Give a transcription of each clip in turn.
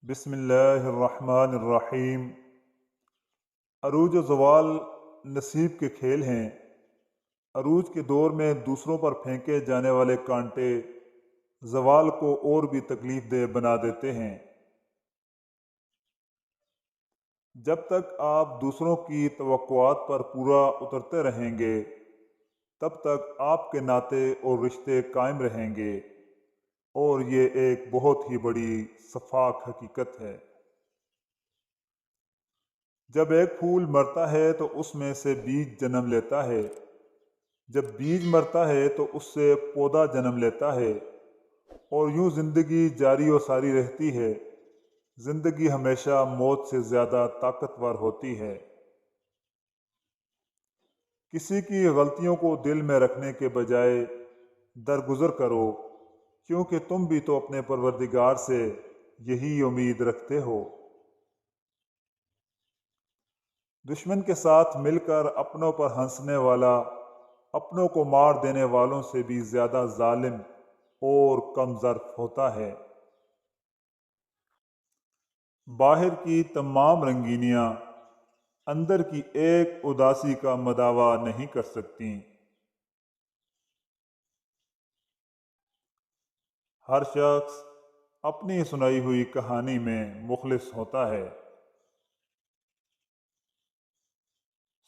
بسم اللہ الرحمن الرحیم۔ عروج و زوال نصیب کے کھیل ہیں۔ عروج کے دور میں دوسروں پر پھینکے جانے والے کانٹے زوال کو اور بھی تکلیف دہ بنا دیتے ہیں۔ جب تک آپ دوسروں کی توقعات پر پورا اترتے رہیں گے تب تک آپ کے ناطے اور رشتے قائم رہیں گے، اور یہ ایک بہت ہی بڑی شفاف حقیقت ہے۔ جب ایک پھول مرتا ہے تو اس میں سے بیج جنم لیتا ہے، جب بیج مرتا ہے تو اس سے پودا جنم لیتا ہے، اور یوں زندگی جاری و ساری رہتی ہے۔ زندگی ہمیشہ موت سے زیادہ طاقتور ہوتی ہے۔ کسی کی غلطیوں کو دل میں رکھنے کے بجائے درگزر کرو، کیونکہ تم بھی تو اپنے پروردگار سے یہی امید رکھتے ہو۔ دشمن کے ساتھ مل کر اپنوں پر ہنسنے والا اپنوں کو مار دینے والوں سے بھی زیادہ ظالم اور کم ظرف ہوتا ہے۔ باہر کی تمام رنگینیاں اندر کی ایک اداسی کا مداوا نہیں کر سکتیں۔ ہر شخص اپنی سنائی ہوئی کہانی میں مخلص ہوتا ہے۔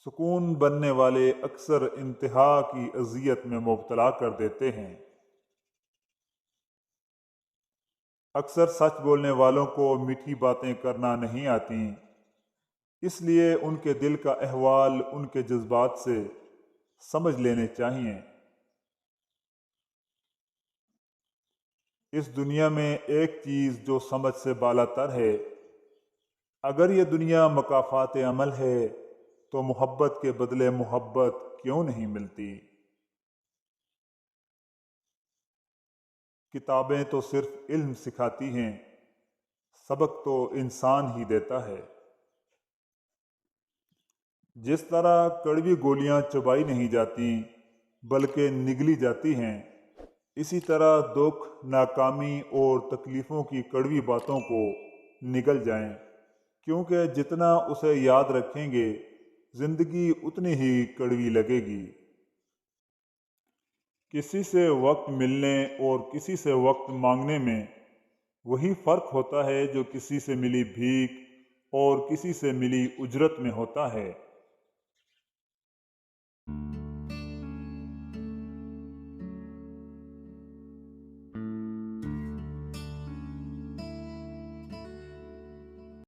سکون بننے والے اکثر انتہا کی اذیت میں مبتلا کر دیتے ہیں۔ اکثر سچ بولنے والوں کو میٹھی باتیں کرنا نہیں آتیں، اس لیے ان کے دل کا احوال ان کے جذبات سے سمجھ لینے چاہیے۔ اس دنیا میں ایک چیز جو سمجھ سے بالا تر ہے، اگر یہ دنیا مکافات عمل ہے تو محبت کے بدلے محبت کیوں نہیں ملتی؟ کتابیں تو صرف علم سکھاتی ہیں، سبق تو انسان ہی دیتا ہے۔ جس طرح کڑوی گولیاں چبائی نہیں جاتی بلکہ نگلی جاتی ہیں، اسی طرح دکھ، ناکامی اور تکلیفوں کی کڑوی باتوں کو نگل جائیں، کیونکہ جتنا اسے یاد رکھیں گے زندگی اتنی ہی کڑوی لگے گی۔ کسی سے وقت ملنے اور کسی سے وقت مانگنے میں وہی فرق ہوتا ہے جو کسی سے ملی بھیک اور کسی سے ملی اجرت میں ہوتا ہے۔